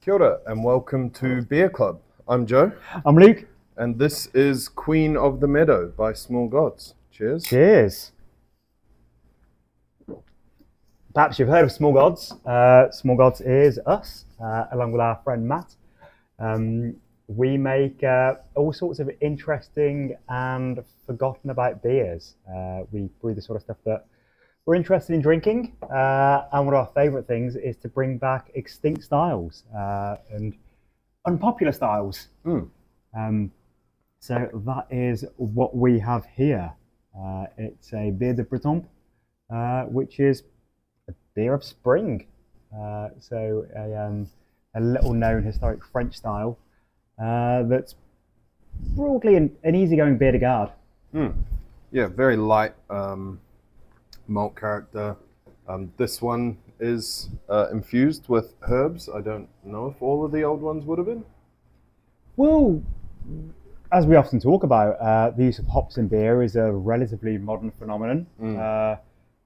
Kia ora and welcome to Beer Club. I'm Joe, I'm Luke. and this is Queen of the Meadow by Small Gods. Cheers. Cheers. Perhaps you've heard of Small Gods. Small Gods is us, along with our friend Matt. We make all sorts of interesting and forgotten about beers. We brew the sort of stuff that we're interested in drinking. And one of our favourite things is to bring back extinct styles and unpopular styles. Um, so that is what we have here. It's a beer de Breton, which is a beer of spring. A little known historic French style that's broadly an easygoing beer to guard. Yeah, very light malt character. This one is infused with herbs. I don't know if all of the old ones would have been. Well, as we often talk about, the use of hops in beer is a relatively modern phenomenon.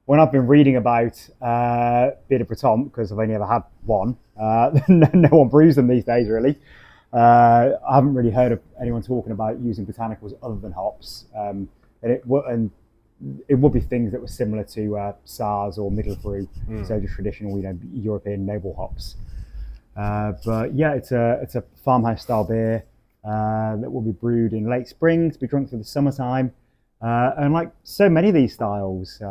When I've been reading about beer de Breton, because I've only ever had one, no one brews them these days, really. I haven't really heard of anyone talking about using botanicals other than hops. And it would be things that were similar to SARS or Middle Brew, so just traditional, European noble hops. But yeah, it's a farmhouse style beer that will be brewed in late spring to be drunk through the summertime. And like so many of these styles,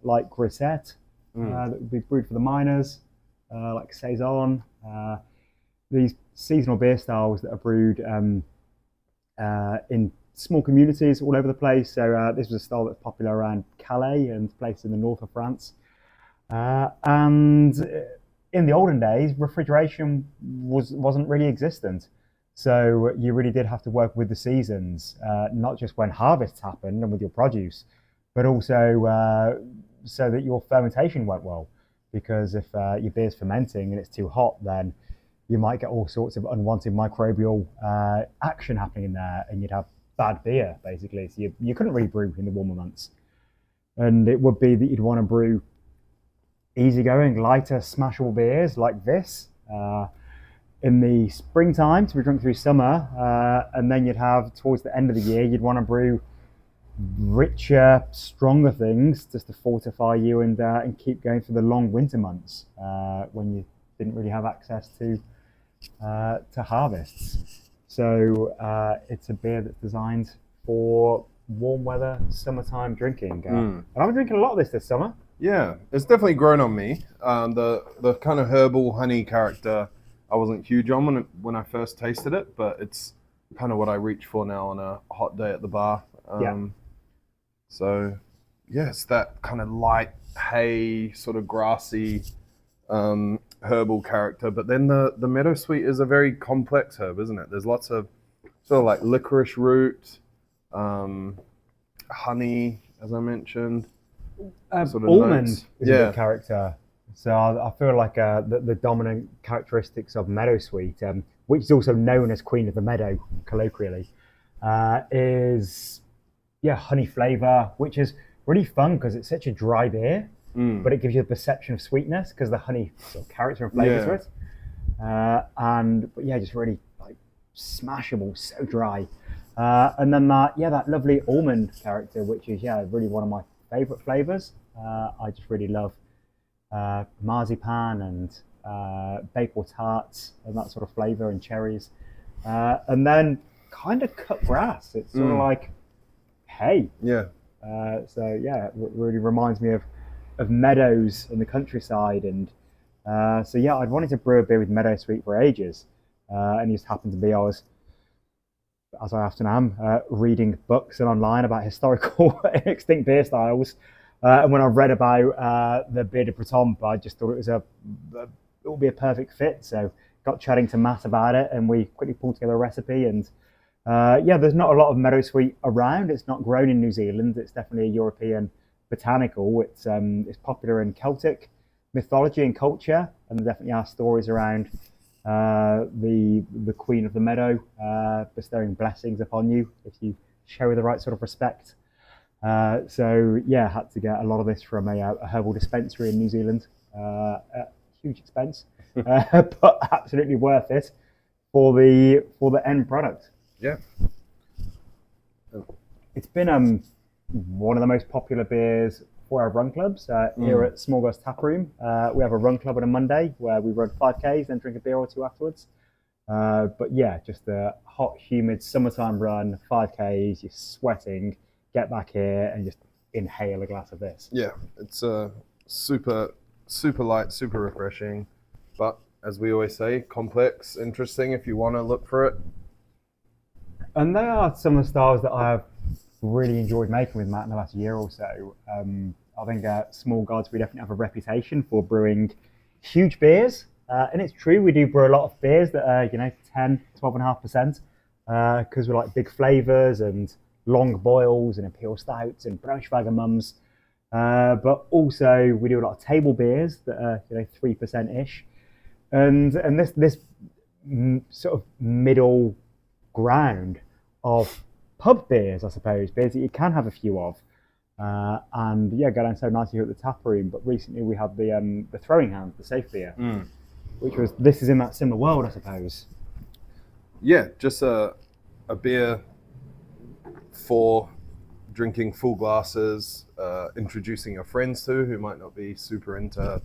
like Grisette, that would be brewed for the miners, like Saison, these seasonal beer styles that are brewed in small communities all over the place. So this was a style that's popular around Calais and places in the north of France. And in the olden days, refrigeration wasn't really existent. So you really did have to work with the seasons, not just when harvests happened and with your produce, but also so that your fermentation went well. Because if your beer's fermenting and it's too hot, then you might get all sorts of unwanted microbial action happening in there, and you'd have bad beer, basically. So you couldn't really brew in the warmer months. And it would be that you'd want to brew easygoing, lighter, smashable beers like this in the springtime to be drunk through summer, and then you'd have towards the end of the year you'd want to brew richer, stronger things just to fortify you and keep going through the long winter months when you didn't really have access to harvests. So it's a beer that's designed for warm weather, summertime drinking. And I've been drinking a lot of this summer. Yeah, it's definitely grown on me. The kind of herbal honey character I wasn't huge on when I first tasted it, but it's kind of what I reach for now on a hot day at the bar. So yeah, it's that kind of light hay, sort of grassy herbal character. But then the meadow sweet is a very complex herb, isn't it? There's lots of sort of like licorice root, honey, as I mentioned. Sort of almond notes. Is a good character. So I feel like the dominant characteristics of meadow sweet, which is also known as Queen of the Meadow colloquially, is honey flavour, which is really fun because it's such a dry beer, but it gives you the perception of sweetness because the honey sort of character and flavour to it. Just really like smashable, so dry. And then that lovely almond character, which is really one of my favourite flavours. I just really love marzipan and bakewell tarts and that sort of flavour, and cherries. And then kind of cut grass. It's sort of like hay. It really reminds me of meadows in the countryside. And I'd wanted to brew a beer with meadow sweet for ages. And it just happened to be I was, as I often am, reading books and online about historical extinct beer styles. And when I read about the beer de Breton, I just thought it would be a perfect fit. So got chatting to Matt about it, and we quickly pulled together a recipe. And there's not a lot of meadow sweet around. It's not grown in New Zealand. It's definitely a European botanical. It's popular in Celtic mythology and culture, and there definitely are stories around the Queen of the Meadow bestowing blessings upon you if you show the right sort of respect. Had to get a lot of this from a herbal dispensary in New Zealand at huge expense. but absolutely worth it for the end product. Yeah. It's been one of the most popular beers for our run clubs here at Small Girls Tap Room. We have a run club on a Monday where we run 5Ks, then drink a beer or two afterwards. But yeah, just a hot, humid summertime run, 5Ks, you're sweating, get back here and just inhale a glass of this. Yeah, it's super light, super refreshing, but as we always say, complex, interesting if you want to look for it. And they are some of the styles that I have really enjoyed making with Matt in the last year or so. I think Small Gods, we definitely have a reputation for brewing huge beers. And it's true, we do brew a lot of beers that are, 10, 12.5%, because we like big flavours and long boils and imperial stouts and Braunschweiger mums. But also we do a lot of table beers that are, 3%-ish. And this sort of middle ground of pub beers, I suppose, beers that you can have a few of. And yeah, go down so nicely here at the tap room. But recently we had the Throwing Hand, the safe beer, which was, this is in that similar world, I suppose. Yeah, just a beer for drinking full glasses, introducing your friends to who might not be super into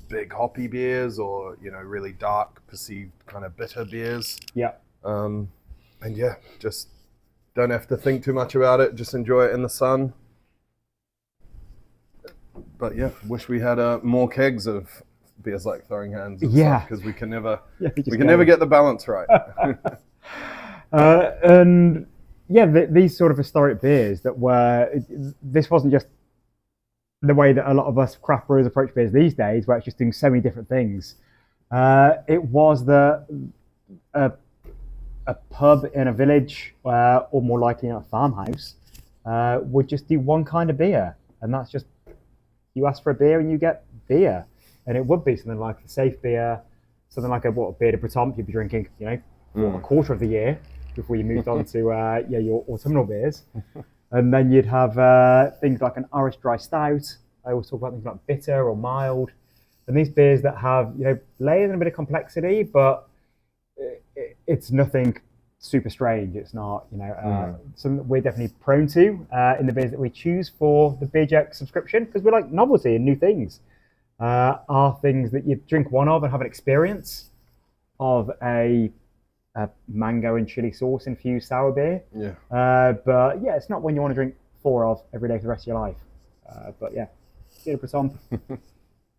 big hoppy beers or, really dark, perceived kind of bitter beers. Yeah. And yeah, just don't have to think too much about it. Just enjoy it in the sun. But yeah, wish we had more kegs of beers like Throwing Hands. Yeah, because we can never never get the balance right. And yeah, these sort of historic beers that were, this wasn't just the way that a lot of us craft brewers approach beers these days, where it's just doing so many different things. It was a pub in a village, or more likely in a farmhouse, would just do one kind of beer, and that's just, you ask for a beer and you get beer. And it would be something like a safe beer, something like a beer de Breton you'd be drinking, a quarter of the year before you moved on to your autumnal beers. And then you'd have things like an Irish dry stout. I always talk about things like bitter or mild. And these beers that have layers and a bit of complexity, but it's nothing super strange. It's not something that we're definitely prone to in the beers that we choose for the Beer Jack subscription, because we like novelty and new things. Are things that you drink one of and have an experience of a mango and chili sauce infused sour beer. Yeah. But yeah, it's not one you want to drink 4 of every day for the rest of your life. But yeah, Beer Breton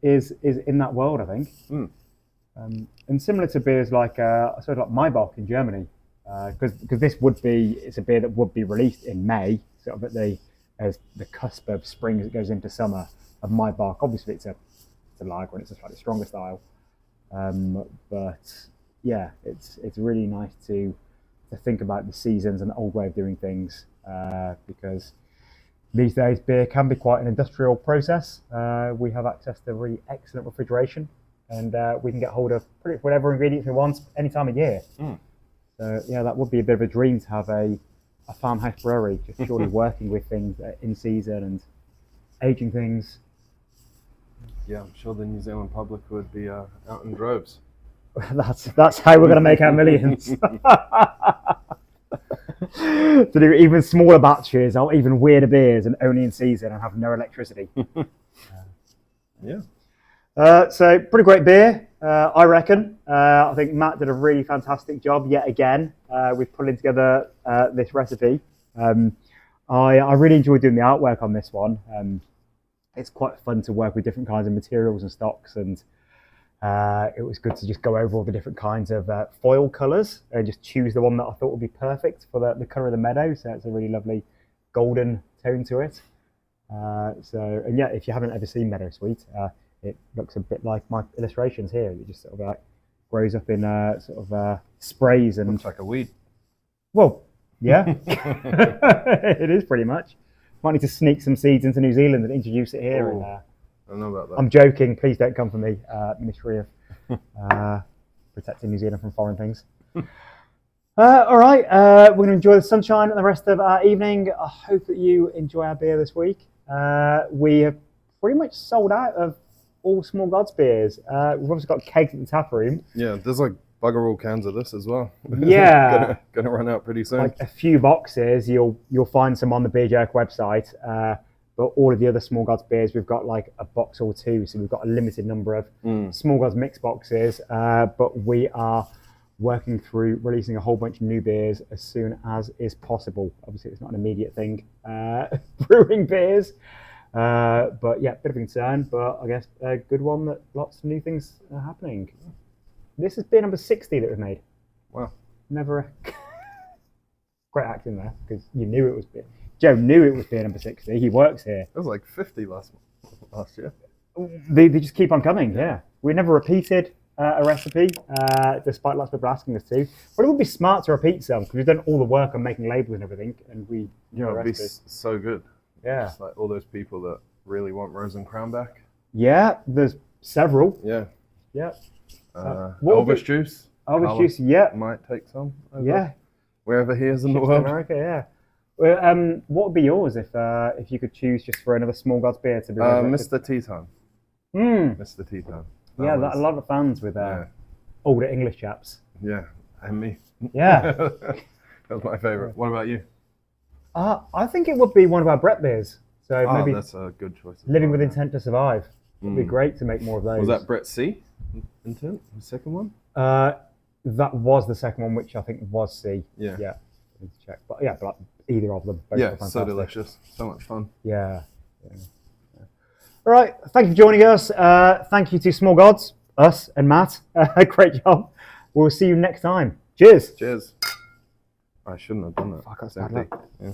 is in that world, I think. And similar to beers like sort of like Maibach in Germany, because it's a beer that would be released in May, sort of as the cusp of spring as it goes into summer of Maibach. Obviously, it's a lager and it's a slightly stronger style, but yeah, it's really nice to think about the seasons and the old way of doing things, because these days beer can be quite an industrial process. We have access to really excellent refrigeration, and we can get hold of pretty much whatever ingredients we want any time of year. So yeah, that would be a bit of a dream to have a farmhouse brewery just purely working with things that are in season and aging things. Yeah, I'm sure the New Zealand public would be out in droves. That's how we're going to make our millions. To do even smaller batches or even weirder beers and only in season and have no electricity. Yeah. So pretty great beer, I reckon. I think Matt did a really fantastic job yet again with pulling together this recipe. I really enjoyed doing the artwork on this one. It's quite fun to work with different kinds of materials and stocks, and it was good to just go over all the different kinds of foil colours and just choose the one that I thought would be perfect for the colour of the meadow. So it's a really lovely golden tone to it. And yeah, if you haven't ever seen Meadow Sweet, it looks a bit like my illustrations here. It just sort of grows up in sprays and looks like a weed. Well, yeah, it is pretty much. Might need to sneak some seeds into New Zealand and introduce it here. And, I don't know about that. I'm joking. Please don't come for me, Ministry of Protecting New Zealand from Foreign Things. All right, we're going to enjoy the sunshine and the rest of our evening. I hope that you enjoy our beer this week. We have pretty much sold out of all Small Gods beers. We've obviously got kegs at the tap room. Yeah, there's like bugger all cans of this as well. Yeah. gonna run out pretty soon. Like a few boxes, you'll find some on the Beer Jerk website. But all of the other Small Gods beers, we've got like a box or two, so we've got a limited number of Small Gods mix boxes. But we are working through releasing a whole bunch of new beers as soon as is possible. Obviously, it's not an immediate thing, brewing beers. But yeah, bit of a concern, but I guess a good one that lots of new things are happening. This is beer number 60 that we've made. Wow. Never a... Great acting there, because you knew it was beer. Joe knew it was beer number 60. He works here. It was like 50 last year. They just keep on coming, yeah. We never repeated a recipe, despite lots of people asking us to. But it would be smart to repeat some, because we've done all the work on making labels and everything, and we Yeah, it would be so good. Yeah. It's like all those people that really want Rose and Crown back. Yeah, there's several. Yeah. Yeah. Elvis Juice. Elvis Juice, yeah. Might take some. Yeah. Wherever he is in the world. America, yeah. Well, what would be yours if you could choose just for another Small Gods beer to be Mr. Tea Time. Mr. Tea Time. Yeah, a lot of fans with older English chaps. Yeah, and me. Yeah. That was my favourite. What about you? I think it would be one of our Brett beers. So maybe that's a good choice. Living with Intent to Survive. It'd be great to make more of those. Was that Brett C? Intent? The second one? That was the second one, which I think was C. Yeah. Yeah. I need to check. But yeah, but either of them. Both Yeah, were so fantastic. delicious. So much fun. Yeah. All right. Thank you for joining us. Thank you to Small Gods, us and Matt. Great job. We'll see you next time. Cheers. Cheers. I shouldn't have done that. Fuck, that's It's bad empty. luck. Yeah.